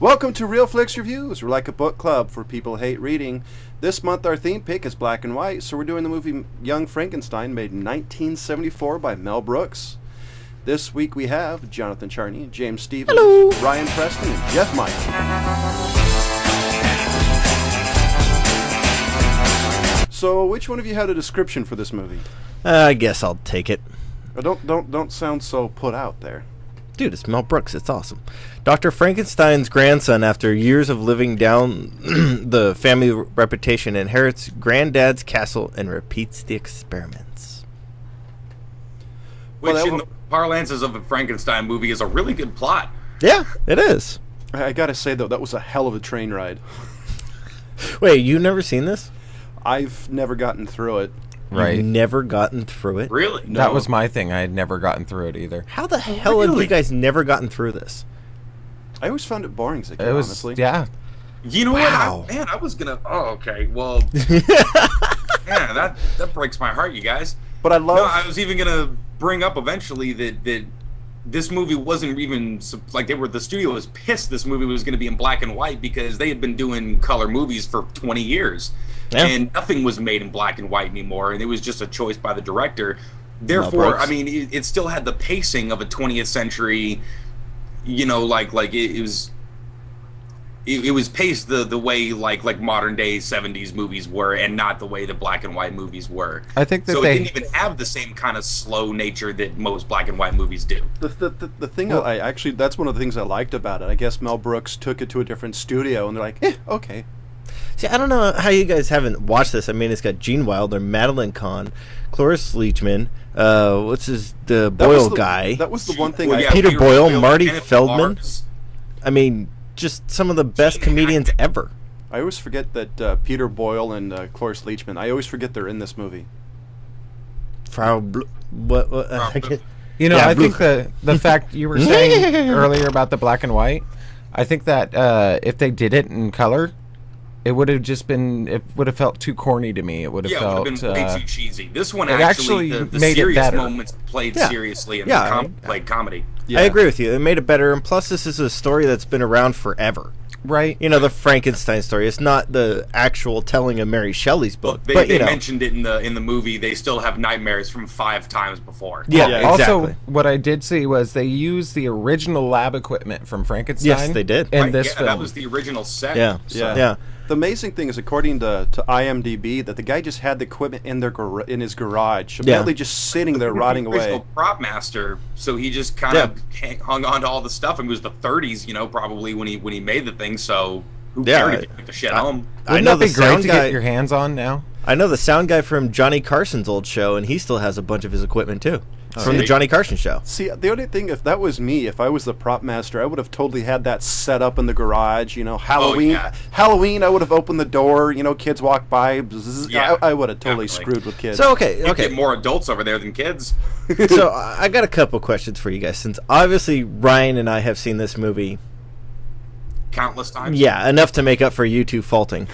Welcome to Real Flix Reviews. We're like a book club for people who hate reading. This month our theme pick is black and white, so we're doing the movie Young Frankenstein, made in 1974 by Mel Brooks. This week we have Jonathan Charney, James Stevens, Hello. Ryan Preston, and Jeff Mike. So, which one of you had a description for this movie? I guess I'll take it. Don't sound so put out there. Dude, it's Mel Brooks. It's awesome. Dr. Frankenstein's grandson, after years of living down the family reputation, inherits granddad's castle and repeats the experiments. Which, in the parlances of a Frankenstein movie, is a really good plot. Yeah, it is. I gotta say, though, that was a hell of a train ride. Wait, you've never seen this? I've never gotten through it. Right. You've never gotten through it? Really? No. That was my thing. I had never gotten through it either. How the hell have you guys never gotten through this? I always found it boring as a kid, It was, honestly. yeah. You know Wow. what? I was gonna. Oh, okay. Well, yeah, that breaks my heart, you guys. But I love... No, I was even gonna bring up eventually that this movie wasn't even like the studio was pissed this movie was gonna be in black and white because they had been doing color movies for 20 years. Yeah. And nothing was made in black and white anymore, and it was just a choice by the director. Therefore, Brooks. I mean, it still had the pacing of a 20th century, you know, like it was paced the way like modern day 70s movies were, and not the way the black and white movies were. I think that so they it didn't even have the same kind of slow nature that most black and white movies do. The thing I actually, that's one of the things I liked about it. I guess Mel Brooks took it to a different studio, and they're like, okay. See, I don't know how you guys haven't watched this. I mean, it's got Gene Wilder, Madeline Kahn, Cloris Leachman, the Boyle guy. That was the one thing Well, I... yeah, Peter Boyle, Marty Kenneth Feldman. Mars. I mean, just some of the best comedians ever. I always forget that Peter Boyle and Cloris Leachman, I always forget they're in this movie. Frau what I can't- You know, Yeah, I blue- think the fact you were saying earlier about the black and white, I think that if they did it in color, it would have felt too corny to me. It would have Yeah, it felt would have been way too cheesy. This one it actually, actually the made it serious better. moments played Yeah. seriously, and Yeah. played comedy. Yeah. I agree with you. It made it better, and plus, this is a story that's been around forever. right. You know, the Frankenstein story. It's not the actual telling of Mary Shelley's book, They, but they you know, mentioned it in the movie. They still have nightmares from 5 times before. yeah, Yeah, Also, exactly. what I did see was they used the original lab equipment from Frankenstein. Yes, they did. In Right, this yeah, film. that was the original set. Yeah, Yeah. yeah. The amazing thing is, according to IMDb, that the guy just had the equipment in in his garage, apparently just sitting there rotting The original away. prop master, so he just kind of hung on to all the stuff. And it was the 30s, you know, probably when he made the thing. So who Yeah, cared if he took the shit home? I Wouldn't know that be the great sound to guy. get your hands on now? I know the sound guy from Johnny Carson's old show, and he still has a bunch of his equipment too from the See? Johnny Carson show. See, the only thing, if that was me, if I was the prop master, I would have totally had that set up in the garage. You know, Halloween. yeah. Halloween, I would have opened the door. You know, kids walk by. Bzzz, Yeah, I would have totally definitely. screwed with kids. So okay, You okay. get more adults over there than kids. So I got a couple questions for you guys, since obviously Ryan and I have seen this movie. Countless times. Yeah, enough to make up for you two faulting.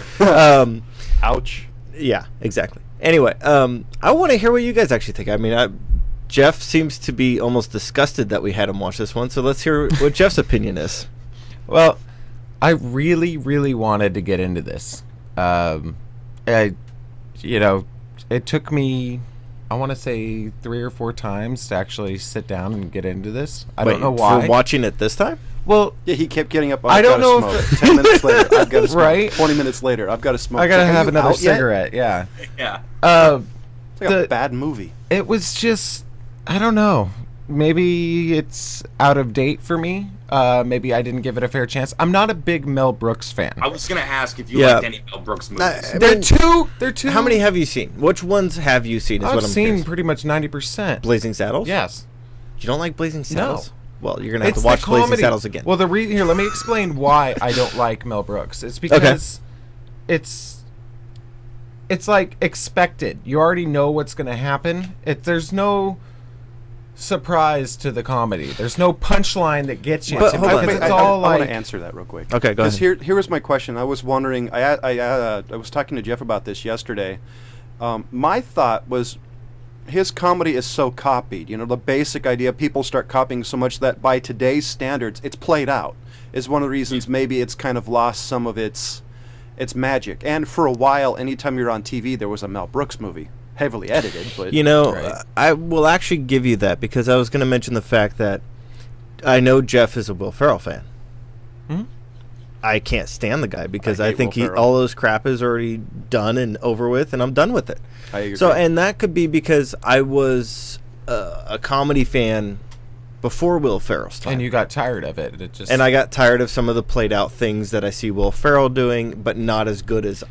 Ouch. Yeah, exactly. Anyway, I want to hear what you guys actually think. I mean, Jeff seems to be almost disgusted that we had him watch this one, so let's hear what Jeff's opinion is. Well, I really, really wanted to get into this. It took me, I want to say 3 or 4 times to actually sit down and get into this. I don't know why. For watching it this time? Well, Yeah, he kept getting up. I don't know Smoke. if 10 minutes later, I've got to smoke. Right? 20 minutes later, I've got to smoke. I gotta It's like, have are you another out yet? cigarette. Yeah. Yeah. It's like a The- bad movie. It was just, I don't know. Maybe it's out of date for me. Maybe I didn't give it a fair chance. I'm not a big Mel Brooks fan. I was gonna ask if you Yeah. liked any Mel Brooks movies. I They're mean, two. How many have you seen? Which ones have you seen? Is I've what I'm seen curious. pretty much 90%. Blazing Saddles? Yes. You don't like Blazing Saddles? Well, you're gonna have It's to watch the Blazing comedy. Saddles again. Well, here, let me explain why I don't like Mel Brooks. It's because it's like expected. You already know what's going to happen. There's no surprise to the comedy. There's no punchline that gets you. But to hold on. because I it's all want like to answer that real quick. Okay, go Because ahead. here was my question. I was wondering. I was talking to Jeff about this yesterday. My thought was, his comedy is so copied. You know, the basic idea, people start copying so much that by today's standards, it's played out. is one of the reasons maybe it's kind of lost some of its magic. And for a while, anytime you're on TV, there was a Mel Brooks movie, heavily edited. But I will actually give you that, because I was going to mention the fact that I know Jeff is a Will Ferrell fan. Mm-hmm. I can't stand the guy because I think Will Ferrell. all those crap is already done and over with, and I'm done with it. I agree. So, and that could be because I was a comedy fan before Will Ferrell's time. And you got tired of it. And I got tired of some of the played out things that I see Will Ferrell doing, but not as good as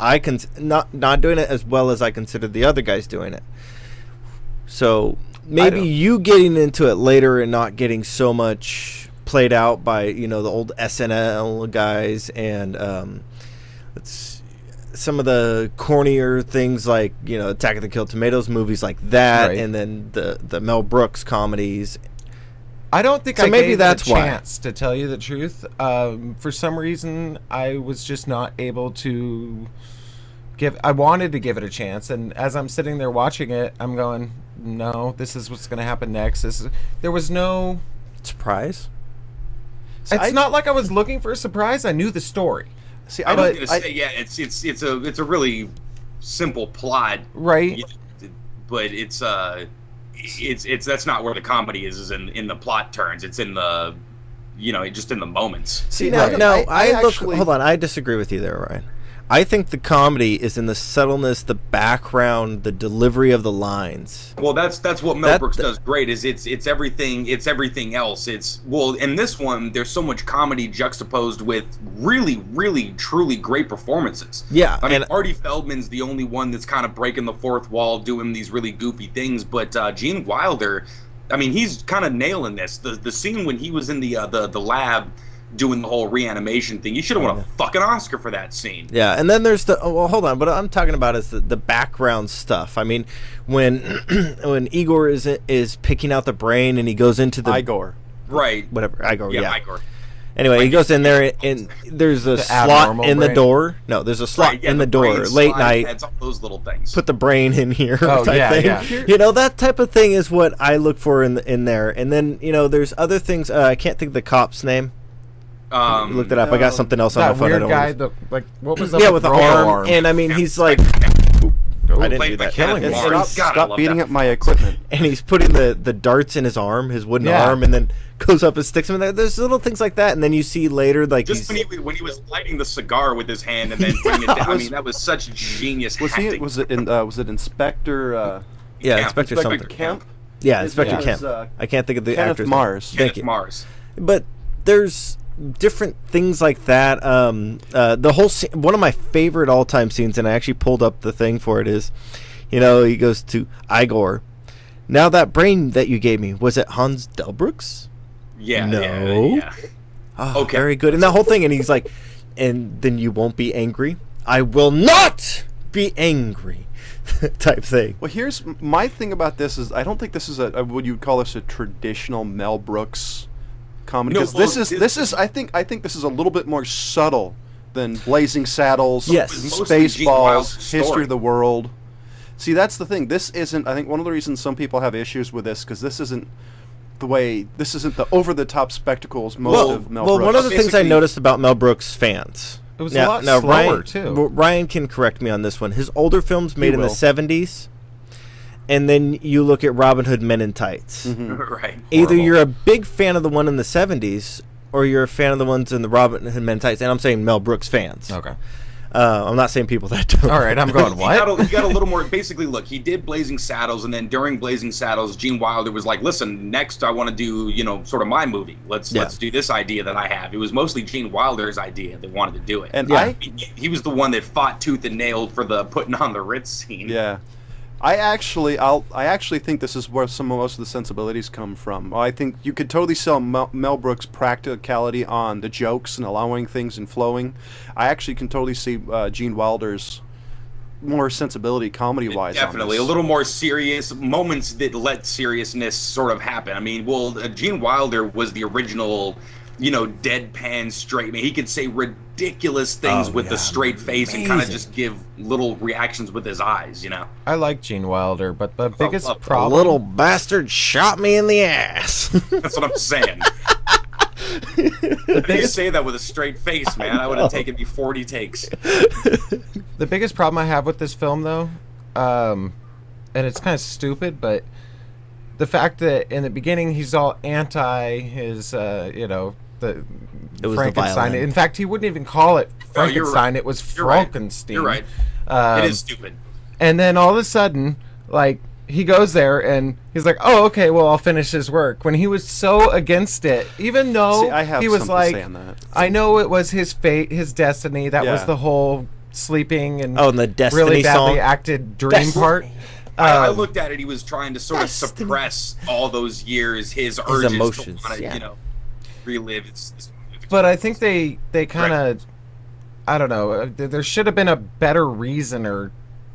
not doing it as well as I considered the other guys doing it. So maybe you getting into it later and not getting so much played out by the old SNL guys and some of the cornier things like Attack of the Killed Tomatoes movies like that, Right. and then the Mel Brooks comedies. I don't think So I maybe gave that's it a why. chance, to tell you the truth. For some reason, I was just not able to I wanted to give it a chance, and as I'm sitting there watching it, I'm going, no, this is what's going to happen next. There was no Surprise? It's not like I was looking for a surprise. I knew the story. See, I was gonna say, yeah, it's a really simple plot, Right. but it's that's not where the comedy is in the plot turns. It's in the just in the moments. See, Right. hold on. I disagree with you there, Ryan. I think the comedy is in the subtleness, the background, the delivery of the lines. Well, that's what Mel Brooks does great. Is it's everything else. In this one, there's so much comedy juxtaposed with really, really, truly great performances. Yeah, I mean, and Artie Feldman's the only one that's kind of breaking the fourth wall, doing these really goofy things. But Gene Wilder, I mean, he's kind of nailing this. The scene when he was in the lab doing the whole reanimation thing, you should have won a fucking Oscar for that scene. yeah, and then there's hold on. What I'm talking about is the background stuff. I mean, when when Igor is picking out the brain and he goes into the Igor. Right. whatever Igor, yeah. Igor. Anyway, he goes in there and there's a slot abnormal in the brain. door. No, there's a slot Right, yeah, in the brain door slide late night. heads, all those little things. Put the brain in here Oh, type yeah, thing. yeah. That type of thing is what I look for in there. And then there's other things. I can't think of the cop's name. You looked it up. I got something else on my That phone. weird I don't guy, wanna- what was up yeah, with the Robo arm. And I mean, he's like, I didn't do that. killing Kenneth me. Lawrence. God, I Stop love beating that. up my equipment. And he's putting the darts in his arm, his wooden Yeah. arm, and then goes up and sticks him in there. There's little things like that, and then you see later, like Just when he was lighting the cigar with his hand and then putting it down. I mean, that was such genius acting. Was it Inspector? yeah, Kemp. Inspector Inspector something. Kemp. Yeah, Inspector Yeah. Kemp. It was, I can't think of the Kenneth actor's Mars. name. Kenneth Thank you. Mars. But there's different things like that. The whole one of my favorite all-time scenes, and I actually pulled up the thing for it, is, he goes to Igor. Now that brain that you gave me, was it Hans Delbrück's? Yeah. No. Yeah. Oh, Okay. very good. And that whole thing, and he's like, and then you won't be angry? I will not be angry. Type thing. Well, here's my thing about this is I don't think this is would you call this a traditional Mel Brooks comedy? No, Because well, this is I think this is a little bit more subtle than Blazing Saddles, Yes. Mostly Gene Wilder's Spaceballs, story. History of the World. See, that's the thing. This isn't. I think one of the reasons some people have issues with this because this isn't the over-the-top spectacles most of Mel Brooks. one of the things I Basically- noticed about Mel Brooks fans. It was a lot slower, Ryan, too. Ryan can correct me on this one. His older films made in the will. 70s, and then you look at Robin Hood Men in Tights. Right. Either Horrible. you're a big fan of the one in the 70s, or you're a fan of the ones in the Robin Hood Men in Tights. And I'm saying Mel Brooks fans. Okay. I'm not saying people that don't. All right, I'm going, He what? got a little more. Basically, look, he did Blazing Saddles, and then during Blazing Saddles, Gene Wilder was like, "Listen, next I want to do, sort of my movie. Let's do this idea that I have." It was mostly Gene Wilder's idea that wanted to do it. And he was the one that fought tooth and nail for the putting on the Ritz scene. Yeah. I actually think this is where most of the sensibilities come from. I think you could totally sell Mel Brooks' practicality on the jokes and allowing things and flowing. I actually can totally see Gene Wilder's more sensibility comedy-wise. Definitely, a little more serious moments that let seriousness sort of happen. I mean, Gene Wilder was the original, deadpan straight man. He could say ridiculous things with a straight face and kind of just give little reactions with his eyes. I like Gene Wilder, but the biggest a A problem... little bastard shot me in the ass. That's what I'm saying. You say that with a straight face, man. I would have taken me 40 takes. The biggest problem I have with this film, though, and it's kind of stupid, but the fact that in the beginning he's all anti his, the Frankenstein. In fact, he wouldn't even call it Frankenstein. It was Frankenstein. You're right. It is stupid. And then all of a sudden, like, he goes there and he's like, "Oh, okay, well, I'll finish his work." When he was so against it, even though he was like, "I know it was his fate, his destiny." That was the whole sleeping and the Destiny really badly song. acted dream part. I looked at it. He was trying to sort of suppress all those years, his urges, emotions, to want to, relive. But I think they kind of, I don't know. There should have been a better reason, or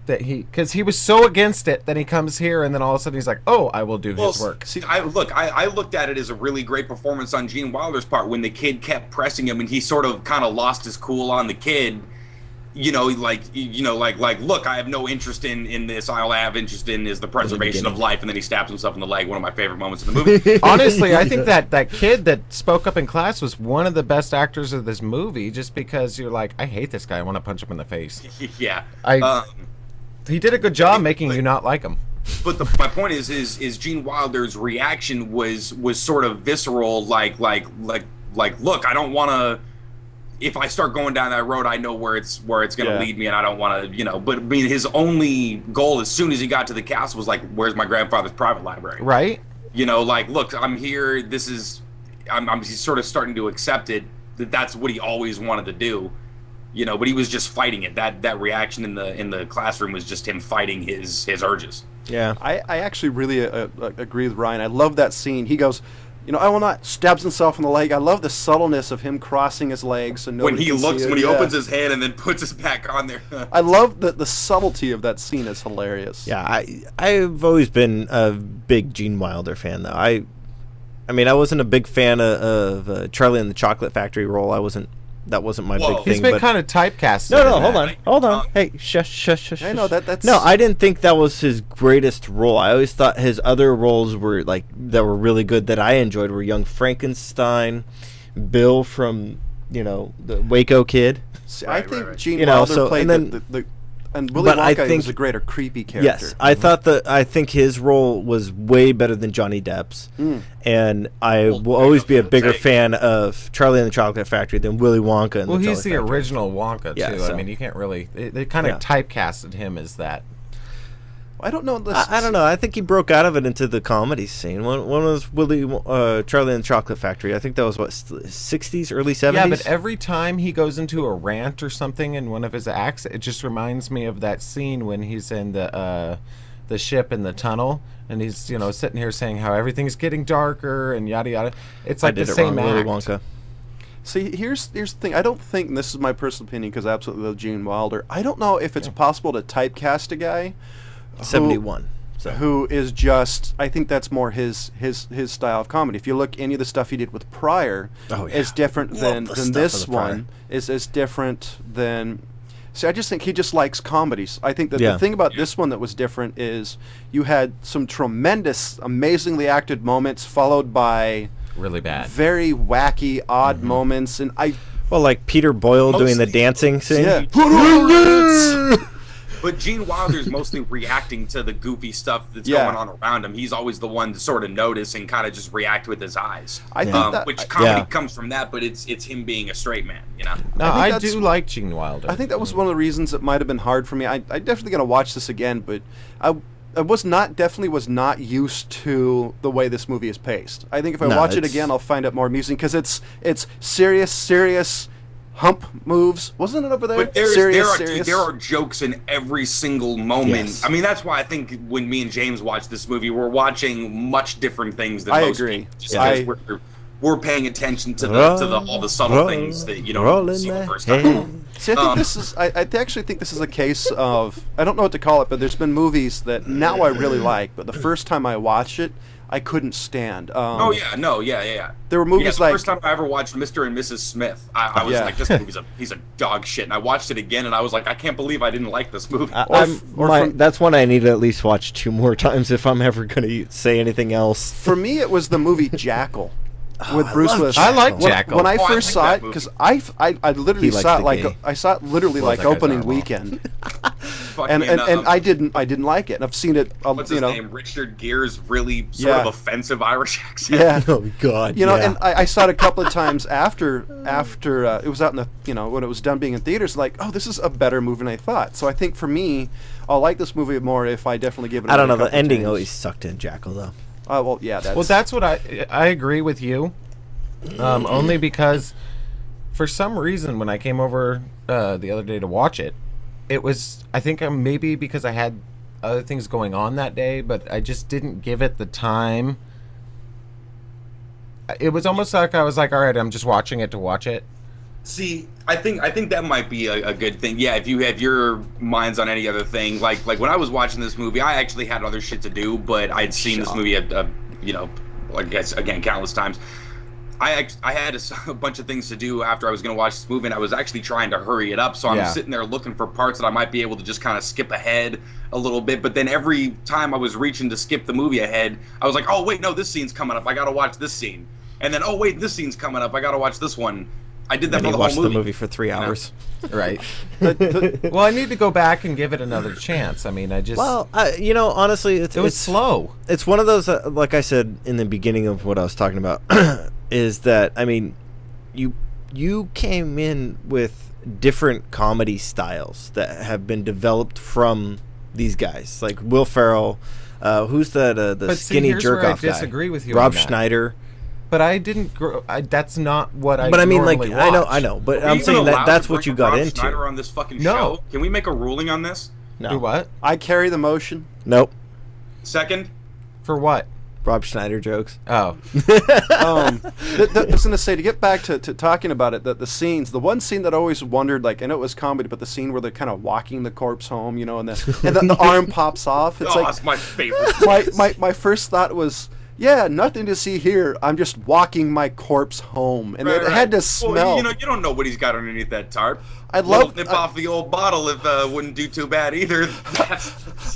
that because he was so against it that he comes here and then all of a sudden he's like, "Oh, I will do his work." See, I looked at it as a really great performance on Gene Wilder's part when the kid kept pressing him and he sort of kind of lost his cool on the kid. Look, I have no interest in this. All I have interest in is the preservation of life. And then he stabs himself in the leg. One of my favorite moments in the movie. Honestly, I think that kid that spoke up in class was one of the best actors of this movie, just because you're like, I hate this guy. I want to punch him in the face. Yeah. He did a good job making you not like him. But my point is Gene Wilder's reaction was sort of visceral, like look, I don't want to. If I start going down that road, I know where it's going to lead me, and I don't want to, But I mean, his only goal, as soon as he got to the castle, was like, "Where's my grandfather's private library?" Right. Look, I'm here. He's sort of starting to accept it. That's what he always wanted to do. But he was just fighting it. That reaction in the classroom was just him fighting his urges. Yeah. I actually really agree with Ryan. I love that scene. He goes, "I will not," stabs himself in the leg. I love the subtleness of him crossing his legs. And when he opens his hand and then puts his back on there. I love the subtlety of that scene. Is hilarious. Yeah, I've always been a big Gene Wilder fan, though. I mean, I wasn't a big fan of Charlie and the Chocolate Factory role. That wasn't my big thing. He's been kind of typecast. No, hold on. Hey, shush. I know that's. No, I didn't think that was his greatest role. I always thought his other roles were that were really good that I enjoyed were Young Frankenstein, Bill from the Waco Kid. See, I think Gene Wilder played and Willy Wonka was a greater creepy character. Yes, I think his role was way better than Johnny Depp's, and I will always be a bigger fan of Charlie and the Chocolate Factory than Willy Wonka. Well, he's the original Wonka too. So. I mean, you can't really. They kind of typecasted him as that. I don't know. I don't know. I think he broke out of it into the comedy scene. One was Charlie and the Chocolate Factory. I think that was 60s, early 70s. Yeah, but every time he goes into a rant or something in one of his acts, it just reminds me of that scene when he's in the ship in the tunnel and he's sitting here saying how everything's getting darker and yada yada. It's like the same act. Willy Wonka. See, here's the thing. I don't think, and this is my personal opinion because I absolutely love Gene Wilder. I don't know if it's possible to typecast a guy. 71. Who is just? I think that's more his style of comedy. If you look any of the stuff he did with Pryor, is different than this one. Is different than. See, I just think he just likes comedies. I think that the thing about this one that was different is you had some tremendous, amazingly acted moments followed by really bad, very wacky, odd moments, and like Peter Boyle doing the dancing scene. Yeah. But Gene Wilder's mostly reacting to the goofy stuff that's going on around him. He's always the one to sort of notice and kind of just react with his eyes. I think which comedy comes from that, but it's him being a straight man, No, I do like Gene Wilder. I think that was one of the reasons it might have been hard for me. I definitely going to watch this again, but I was not used to the way this movie is paced. I think if I watch it again, I'll find it more amusing because it's serious. Hump moves, wasn't it over there? But there are jokes in every single moment. Yes. I mean, that's why I think when me and James watched this movie, we're watching much different things than most people. Just because we're paying attention to all the subtle things that you don't see the first time. See, I think this is. I actually think this is a case of. I don't know what to call it, but there's been movies that now I really like, but the first time I watched it, I couldn't stand. There were movies like the first time I ever watched Mr. and Mrs. Smith. I was like, this movie's a piece of dog shit, and I watched it again, and I was like, I can't believe I didn't like this movie. That's one I need to at least watch 2 more times if I'm ever going to say anything else. For me, it was the movie Jackal. with Bruce Willis. I like When- Jackal. When I Oh, I first like saw that it, movie. because I literally He likes saw the it like gay. I saw it literally Well, like that guy's opening horrible. weekend, Fucking, and I didn't like it. And I've seen it, what's you his know, name? Richard Gere's really sort Yeah. of offensive Irish accent. yeah. Oh God! You know, yeah. and I saw it a couple of times after it was out in the, you know, when it was done being in theaters. Like, oh, this is a better movie than I thought. So I think for me, I'll like this movie more if I definitely give it. I don't know. another The couple ending times. always sucked in Jackal, though. Well, yeah, That's what I agree with you. Only because for some reason when I came over the other day to watch it, it was, I think maybe because I had other things going on that day, but I just didn't give it the time. It was almost like I was like, all right, I'm just watching it to watch it. See, I think that might be a good thing. Yeah, if you have your minds on any other thing, like when I was watching this movie, I actually had other shit to do, but I'd seen this movie you know, like I guess again countless times. I had a bunch of things to do after I was going to watch this movie, and I was actually trying to hurry it up. So I'm Yeah. sitting there looking for parts that I might be able to just kind of skip ahead a little bit. But then every time I was reaching to skip the movie ahead, I was like, oh wait, no, this scene's coming up. I got to watch this scene. And then, oh wait, this scene's coming up. I got to watch this one. I did that And for you the watched whole the movie. movie for 3 hours. Right. Well, I need to go back and give it another chance. I mean, I just... Well, you know, honestly, it was slow. It's one of those, like I said in the beginning of what I was talking about, is that, I mean, you came in with different comedy styles that have been developed from these guys, like Will Ferrell. Who's the But see, skinny here's where jerk off I guy? disagree with you Rob on that. Schneider. But I didn't grow... that's not what I But I mean, like, normally I know, but Are I'm we saying even allowed that's to what you bring got Rob into. Schneider on this fucking No. show? Can we make a ruling on this? No. Do what? I carry the motion. Nope. Second, For what? Rob Schneider jokes. Oh. I was going to say, to get back to talking about it, the scenes, the one scene that I always wondered, like, I know it was comedy, but the scene where they're kind of walking the corpse home, you know, and the arm pops off. It's that's my favorite. my first thought was, yeah, nothing to see here. I'm just walking my corpse home, and it had to smell. Well, you know, you don't know what he's got underneath that tarp. I love nip off the old bottle if wouldn't do too bad either.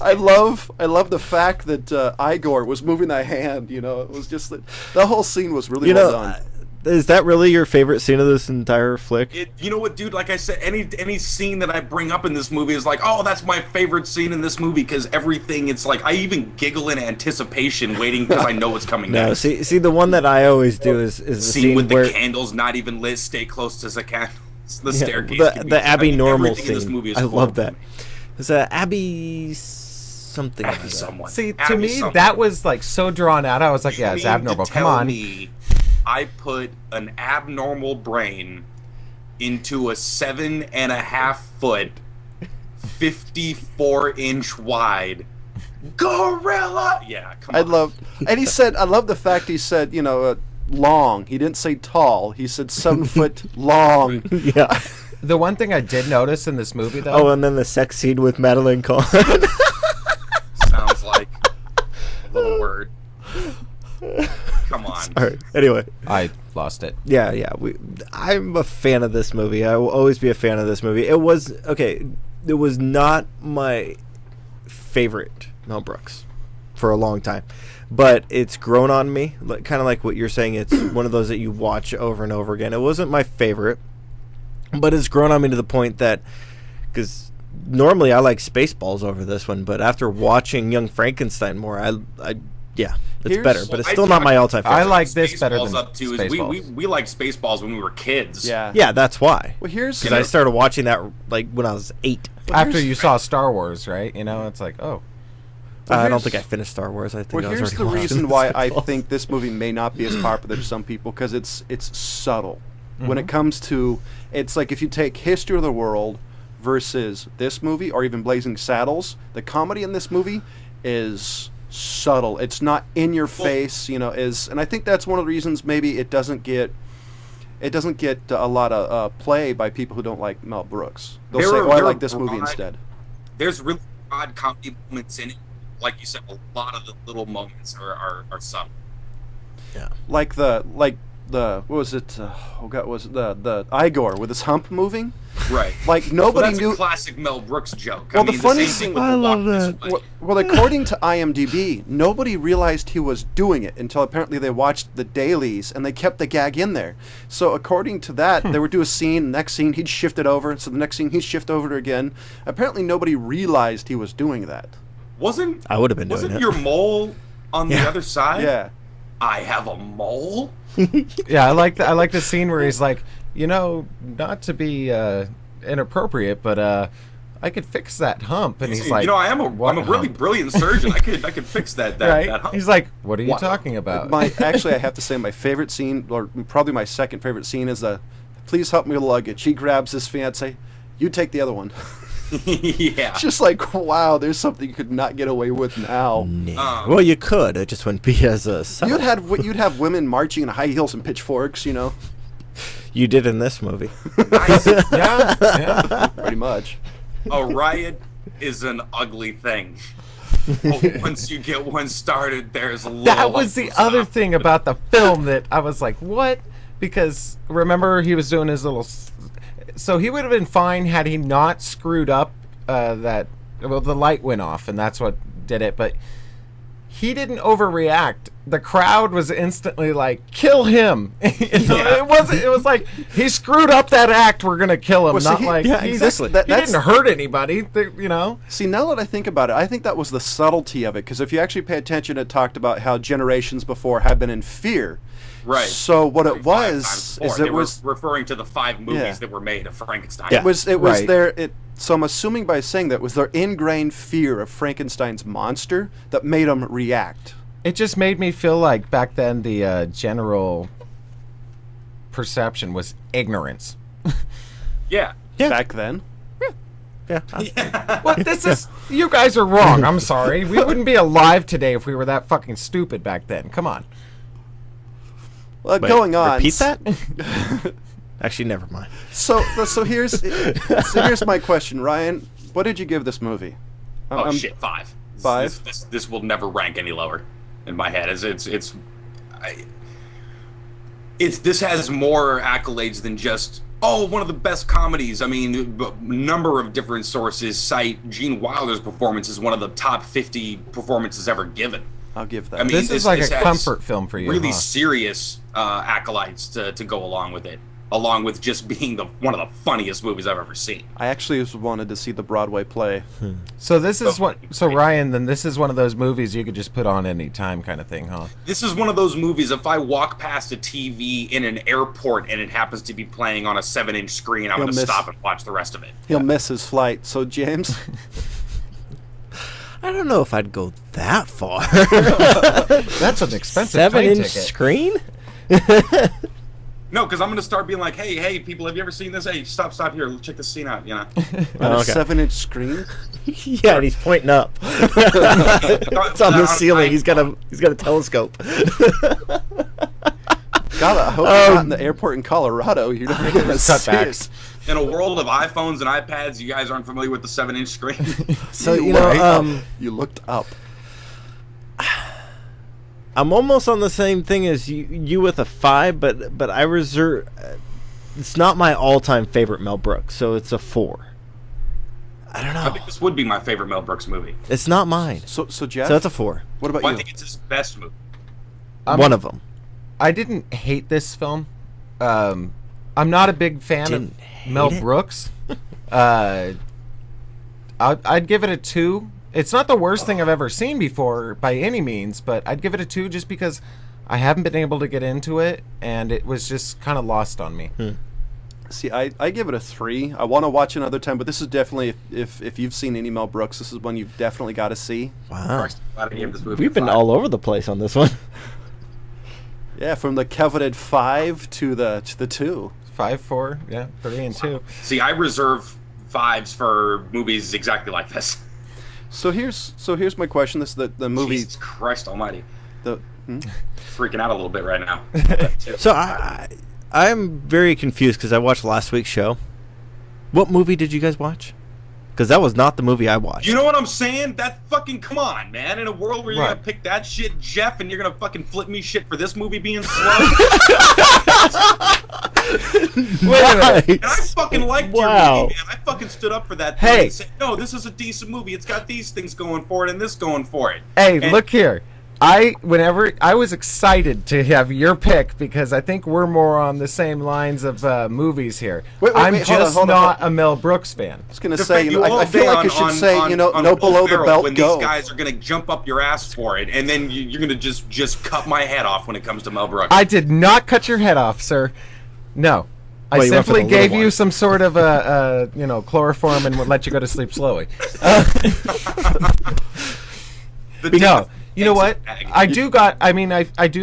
I love the fact that Igor was moving that hand. You know, it was just the whole scene was really well done. Is that really your favorite scene of this entire flick? You know what, dude? Like I said, any scene that I bring up in this movie is like, oh, that's my favorite scene in this movie because everything. It's like I even giggle in anticipation, waiting because I know what's coming No, next. see, the one that I always do is the Scene with where the candles not even lit. Stay close to the candles. The staircase. the Abby Normal everything in this scene. movie is I horrible love to that. me. It's Abby something. Abby like that. someone. See, to Abby me, someone. that was like so drawn out. I was like, yeah, You it's mean abnormal. to Come tell on. me I put an abnormal brain into a 7.5 foot, 54-inch wide gorilla. Yeah, come on. I love the fact he said, you know, long. He didn't say tall. He said 7 foot long. Yeah. The one thing I did notice in this movie, though, Oh, and then the sex scene with Madeline Kahn. Sounds like a little word. Come on. All right. Anyway, I lost it. yeah. I'm a fan of this movie. I will always be a fan of this movie. It was not my favorite Mel Brooks for a long time, but it's grown on me. Kind of like what you're saying. It's one of those that you watch over and over again. It wasn't my favorite, but it's grown on me to the point that, because normally I like Spaceballs over this one, but after watching Young Frankenstein more, yeah, it's better, but it's still not my all-time favorite. I like this better Spaceballs than up too. Is Spaceballs. we liked Spaceballs when we were kids. Yeah. Yeah, that's why. Well, here's Because I started watching that like when I was 8. After you saw Star Wars, right? You know, it's like, oh. I don't think I finished Star Wars. I think Well, I was here's already the watching reason why I Spaceballs. think this movie may not be as popular to some people, because it's subtle. When it comes to, it's like if you take History of the World versus this movie, or even Blazing Saddles, the comedy in this movie is subtle. It's not in your face, you know. And I think that's one of the reasons maybe it doesn't get a lot of play by people who don't like Mel Brooks. They'll say, "Oh, I like this movie instead." There's really odd comedy moments in it. Like you said, a lot of the little moments are subtle. Yeah. Like the what was it? Oh God, was it the Igor with his hump moving? Right. Like Well, nobody that's knew. a classic Mel Brooks joke. Well, I mean, the funny same thing thing- with I the love Walk This that. Way. Well, according to IMDb, nobody realized he was doing it until apparently they watched the dailies and they kept the gag in there. So according to that, they would do a scene, next scene he'd shift it over, so the next scene he'd shift over it again. Apparently nobody realized he was doing that. I would have been doing Wasn't it. your mole on the other side? Yeah. I have a mole? Yeah, I like the scene where he's like, not to be inappropriate, but I could fix that hump, and he's like, I'm a really hump? brilliant surgeon. I could fix that Right? hump. He's like, what are you What? talking about? Actually, I have to say my favorite scene, or probably my second favorite scene, is please help me with luggage. He grabs his fiance. You take the other one. Yeah. It's just like, wow, there's something you could not get away with now. Well, you could. It just wouldn't be as subtle. You'd have women marching in high heels and pitchforks, You did in this movie. Nice. yeah. pretty much. A riot is an ugly thing. But once you get one started, there's That was the other thing about the film that I was like, what? Because remember, he was doing his little. So he would have been fine had he not screwed up the light went off, and that's what did it. But he didn't overreact. The crowd was instantly like, "Kill him!" It was like he screwed up that act. We're gonna kill him. Well, see, Not he- like yeah, he's- exactly. he That's- didn't hurt anybody. See, now that I think about it, I think that was the subtlety of it. Because if you actually pay attention, it talked about how generations before had been in fear. Right. So what it 5 was times is four. it was were referring to the 5 movies Yeah. that were made of Frankenstein. Yeah. it was Right. So I'm assuming by saying that was their ingrained fear of Frankenstein's monster that made them react. It just made me feel like back then the general perception was ignorance. Yeah. Yeah. Back then. Yeah. What this is? You guys are wrong. I'm sorry. We wouldn't be alive today if we were that fucking stupid back then. Come on. Well, Wait, going on. Repeat that? Actually, never mind. So here's my question, Ryan. What did you give this movie? Oh shit, 5. 5? This will never rank any lower in my head. This has more accolades than just one of the best comedies. I mean, number of different sources cite Gene Wilder's performance as one of the top 50 performances ever given. I'll give that. I mean, This is like a has comfort film for you. Really huh? serious accolades to go along with it, along with just being one of the funniest movies I've ever seen. I actually just wanted to see the Broadway play. So this is Oh, So Ryan, then this is one of those movies you could just put on any time, kind of thing, huh? This is one of those movies, if I walk past a TV in an airport and it happens to be playing on a 7-inch screen, I'm He'll going to miss- stop and watch the rest of it. He'll miss his flight. So James, I don't know if I'd go that far. That's an expensive plane 7-inch ticket. screen? No, because I'm going to start being like, hey, people, have you ever seen this? Hey, stop here, check this scene out, on Oh, a okay. 7-inch screen. Yeah, and he's pointing up. It's on the ceiling. He's got a telescope. God, I hope you're not in the airport in Colorado. You're never going to see Cutbacks. it. In a world of iPhones and iPads, you guys aren't familiar with the 7-inch screen? So Right? You looked up. I'm almost on the same thing as you with a 5, but I reserve. It's not my all-time favorite Mel Brooks, so it's a 4. I don't I know. think this would be my favorite Mel Brooks movie. It's not mine, So Jeff, so it's a 4. what about Well, I you? think it's his best movie. One of them. I didn't hate this film. I'm not a big fan of Didn't hate Mel it? Brooks. I'd give it a 2. It's not the worst thing I've ever seen before by any means, but I'd give it a 2 just because I haven't been able to get into it, and it was just kind of lost on me. See, I give it a 3. I want to watch another time, but this is definitely, if you've seen any Mel Brooks, this is one you've definitely got to see. Wow. Christ, I'm glad I gave this movie We've a been 5. all over the place on this one. Yeah, from the coveted 5 to the 2. 5, 4, yeah, 3 and 2. See, I reserve 5s for movies exactly like this. So here's my question. This is the movie. Jesus Christ almighty. Hmm? Freaking out a little bit right now. So I'm very confused because I watched last week's show. What movie did you guys watch? Because that was not the movie I watched. You know what I'm saying? That fucking, come on, man. In a world where you're Right. gonna pick that shit, Jeff, and you're gonna fucking flip me shit for this movie being slow. Wait a minute. And I fucking liked your movie, man. I fucking stood up for that thing and said, no, this is a decent movie. It's got these things going for it and this going for it. Hey, look here. Whenever I was excited to have your pick because I think we're more on the same lines of movies here. I'm just not a Mel Brooks fan. I was going to say, I feel like you should say, no below the belt when go. These guys are going to jump up your ass for it, and then you're going to just cut my head off when it comes to Mel Brooks. I did not cut your head off, sir. No. I simply gave you some sort of chloroform and would let you go to sleep slowly. No. You know what? I do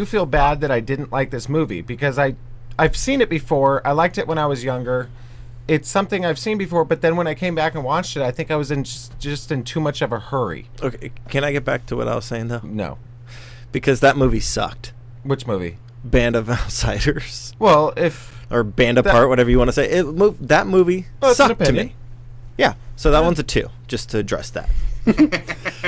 feel bad that I didn't like this movie because I've seen it before. I liked it when I was younger. It's something I've seen before, but then when I came back and watched it, I think I was just in too much of a hurry. Okay, can I get back to what I was saying though? No. Because that movie sucked. Which movie? Band of Outsiders. Well, or Band Apart, whatever you want to say. That movie sucked to me. Yeah, so that one's a 2, just to address that.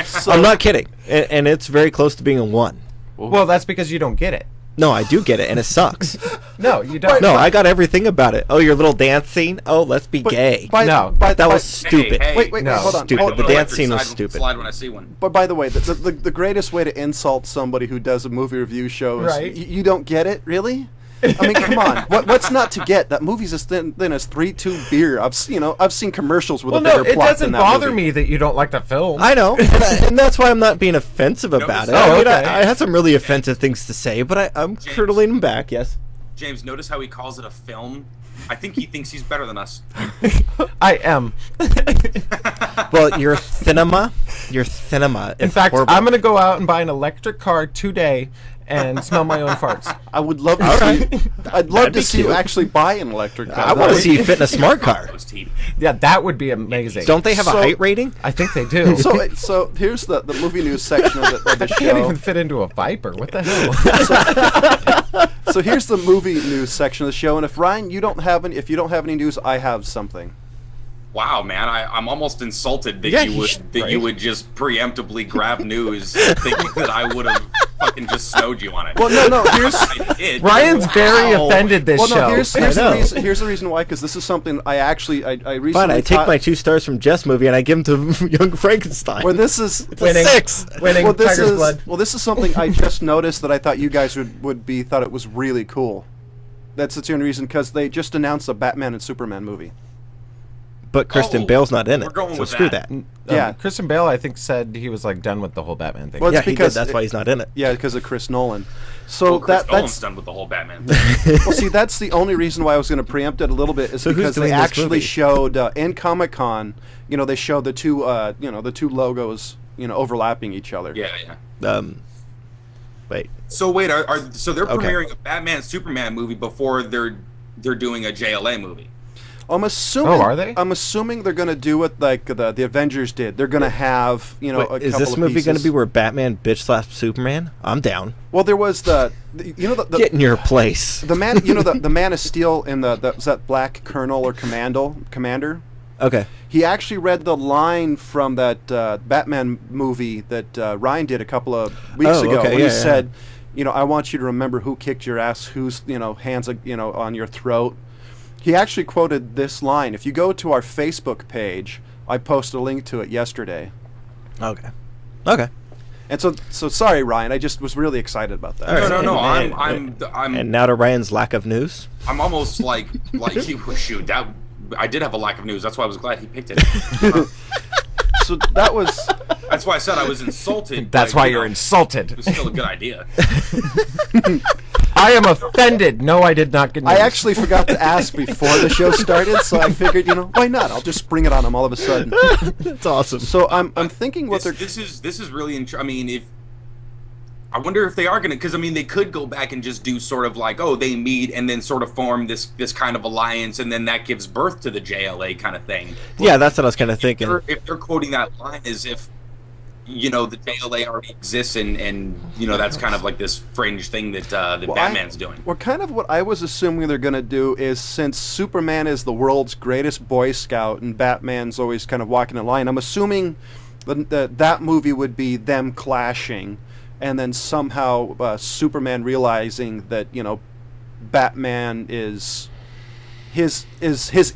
So, I'm not kidding, and it's very close to being a 1. Well, that's because you don't get it. No, I do get it, and it sucks. No, you don't. No, I got everything about it. Oh, your little dance scene? Oh, let's be gay. That was stupid. Wait, no. hold on. Stupid. The dance scene was stupid. Slide when I see one. But by the way, the greatest way to insult somebody who does a movie review show is right. You don't get it, really? I mean, come on. What's not to get? That movie's as thin as 3-2 beer. I've seen commercials with a bigger plot than that it doesn't bother movie. me that you don't like the film. I know, and that's why I'm not being offensive about it. I had some really offensive things to say, but I'm curdling them back. Yes. James, notice how he calls it a film. I think he thinks he's better than us. I am. Well, your cinema. In fact, horrible. I'm going to go out and buy an electric car today and smell my own farts. I would love to see. I'd love to see you actually buy an electric car. I want to see you fit in a smart car. Yeah, that would be amazing. Don't they have a height rating? I think they do. So here's the movie news section of the show. I can't even fit into a Viper. What the hell? So here's the movie news section of the show, and if Ryan, you don't have any news, I have something. Wow, man, I'm almost insulted that you would just preemptively grab news, thinking that I would have fucking just snowed you on it. Well, no. Here's Ryan's very offended this show. Here's the reason why, because this is something I recently. Fine, I take my 2 stars from Jess movie and I give them to Young Frankenstein. Well, this is winning, 6. Winning. Well, Tiger's Blood. Well, this is something I just noticed that I thought you guys thought it was really cool. That's the only reason, because they just announced a Batman and Superman movie. But Kristen Bale's not in it, so screw that. Yeah, Kristen Bale, I think, said he was done with the whole Batman thing. Well, yeah, because that's why he's not in it. Yeah, because of Chris Nolan. So Chris Nolan's that's done with the whole Batman thing. Well, see, that's the only reason why I was going to preempt it a little bit is because they actually showed in Comic-Con. They showed the two logos, overlapping each other. Yeah. Wait. So wait, so they're premiering a Batman Superman movie before they're doing a JLA movie? I'm assuming. Oh, are they? I'm assuming they're going to do it like the Avengers did. They're going to have, a couple of pieces. Is this movie going to be where Batman bitch slaps Superman? I'm down. Well, there was the get in your place. The man, the Man of Steel in was that Black Colonel or Commander? Okay. He actually read the line from that Batman movie that Ryan did a couple of weeks ago. Okay. When he said, I want you to remember who kicked your ass, whose hands on your throat. He actually quoted this line. If you go to our Facebook page, I posted a link to it yesterday. Okay. And so sorry, Ryan. I just was really excited about that. Right. No. I'm. And now to Ryan's lack of news. I'm almost like shoot that. I did have a lack of news. That's why I was glad he picked it. So that was. That's why I said I was insulted. That's why you're insulted. It was still a good idea. I am offended. No, I did not get news. I actually forgot to ask before the show started, so I figured, why not? I'll just bring it on them all of a sudden. That's awesome. So I'm thinking what this is really I mean, I wonder if they are gonna, because they could go back and just do sort of like, they meet and then sort of form this kind of alliance, and then that gives birth to the JLA kind of thing. Yeah, that's what I was kind of thinking. If they're quoting that line as if the JLA already exists, and that's kind of like this fringe thing that Batman's doing. Well, kind of what I was assuming they're going to do is, since Superman is the world's greatest Boy Scout and Batman's always kind of walking in line, I'm assuming that movie would be them clashing, and then somehow Superman realizing that Batman is his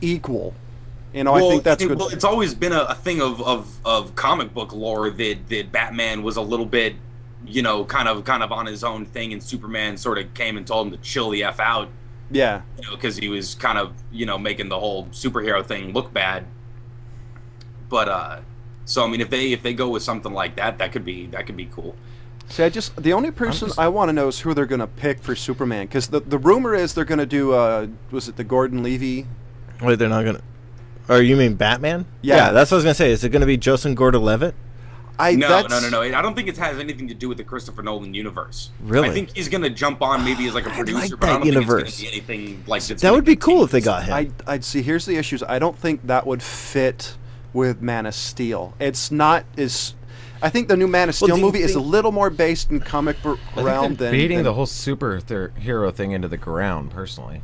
equal. You know, I think that's good. Well, it's always been a thing of comic book lore that Batman was a little bit, you know, kind of on his own thing, and Superman sort of came and told him to chill the F out. Yeah. You know, because he was kind of, you know, making the whole superhero thing look bad. But so I mean, if they go with something like that, that could be cool. See, the only person I want to know is who they're going to pick for Superman, because the rumor is they're going to do was it the Gordon Levy? Wait, they're not going to. Or you mean Batman? Yeah, that's what I was gonna say. Is it gonna be Joseph Gordon-Levitt? No. I don't think it has anything to do with the Christopher Nolan universe. Really? I think he's gonna jump on maybe as like a producer, like but I don't universe. think it's gonna be anything like that. That would be cool if they got him. I'd see. Here's the issues. I don't think that would fit with Man of Steel. It's not as. I think the new Man of Steel movie is a little more based in comic book realm than beating the whole superhero thing into the ground. Personally.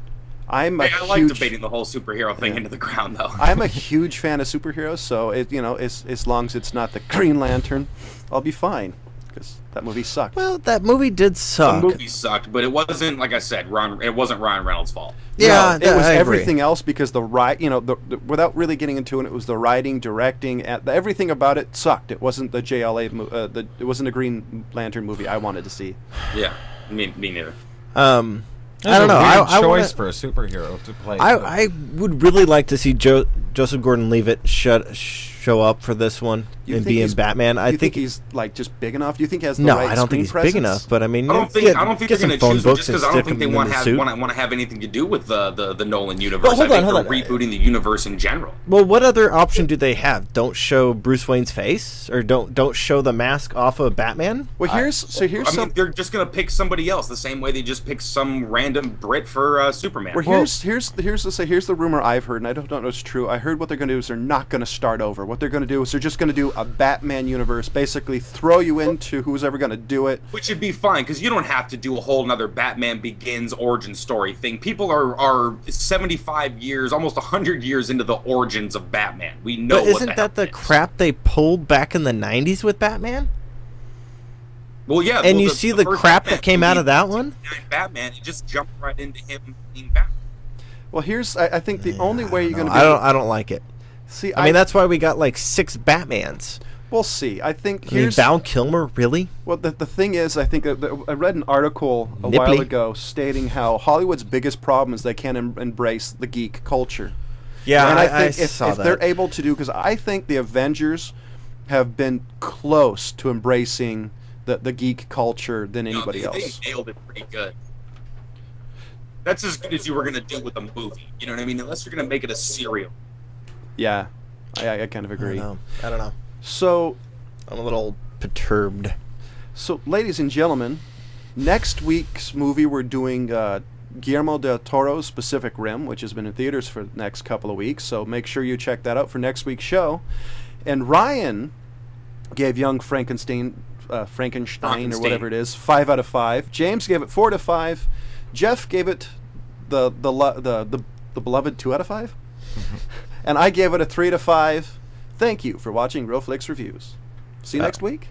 I like debating the whole superhero thing into the ground, though. I'm a huge fan of superheroes, so as long as it's not the Green Lantern, I'll be fine. Because that movie sucked. Well, that movie did suck. The movie sucked, but it wasn't, like I said, it wasn't Ryan Reynolds' fault. Yeah, no, it was I everything agree. else, because without really getting into it was the writing, directing, everything about it sucked. It wasn't the JLA, it wasn't a Green Lantern movie I wanted to see. Yeah, me neither. I don't know. I choice for a superhero to play. I would really like to see Joseph Gordon-Levitt show up for this one and be in Batman. I think he's like just big enough. Do you think he has the right I don't think he's presence? big enough. But I mean, I don't think they're going to choose him just because I don't think they want to have anything to do with the Nolan universe. Well, hold on. They're rebooting the universe in general. Well, what other option do they have? Don't show Bruce Wayne's face, or don't show the mask off of Batman. Well, they're just going to pick somebody else the same way they just pick some random Brit for Superman. Well, here's the rumor I've heard, and I don't know if it's true. I heard what they're going to do is they're not going to start over. What they're going to do is they're just going to do a Batman universe, basically throw you into who's ever going to do it. Which would be fine, because you don't have to do a whole another Batman Begins origin story thing. People are 75 years, almost 100 years into the origins of Batman. We know. But isn't that the crap they pulled back in the 90s with Batman? Well, yeah. And you see the crap that came out of that one? Batman, it just jumped right into him being Batman. Well, I think the only way you're going to be... I don't like it. See, I mean, that's why we got like 6 Batmans. We'll see. I think Val Kilmer, really? Well, the thing is, I think I read an article a while ago stating how Hollywood's biggest problem is they can't embrace the geek culture. Yeah, and I think if they're able to do, because I think the Avengers have been close to embracing the geek culture than anybody else. They nailed it pretty good. That's as good as you were going to do with a movie. You know what I mean? Unless you're going to make it a serial. Yeah, I kind of agree. I don't know. So, I'm a little perturbed. So, ladies and gentlemen, next week's movie we're doing Guillermo del Toro's Pacific Rim, which has been in theaters for the next couple of weeks. So make sure you check that out for next week's show. And Ryan gave Young Frankenstein or whatever it is 5 out of 5. James gave it 4 out of 5. Jeff gave it the beloved 2 out of 5. And I gave it a 3 out of 5. Thank you for watching Real Flix Reviews. See you next week.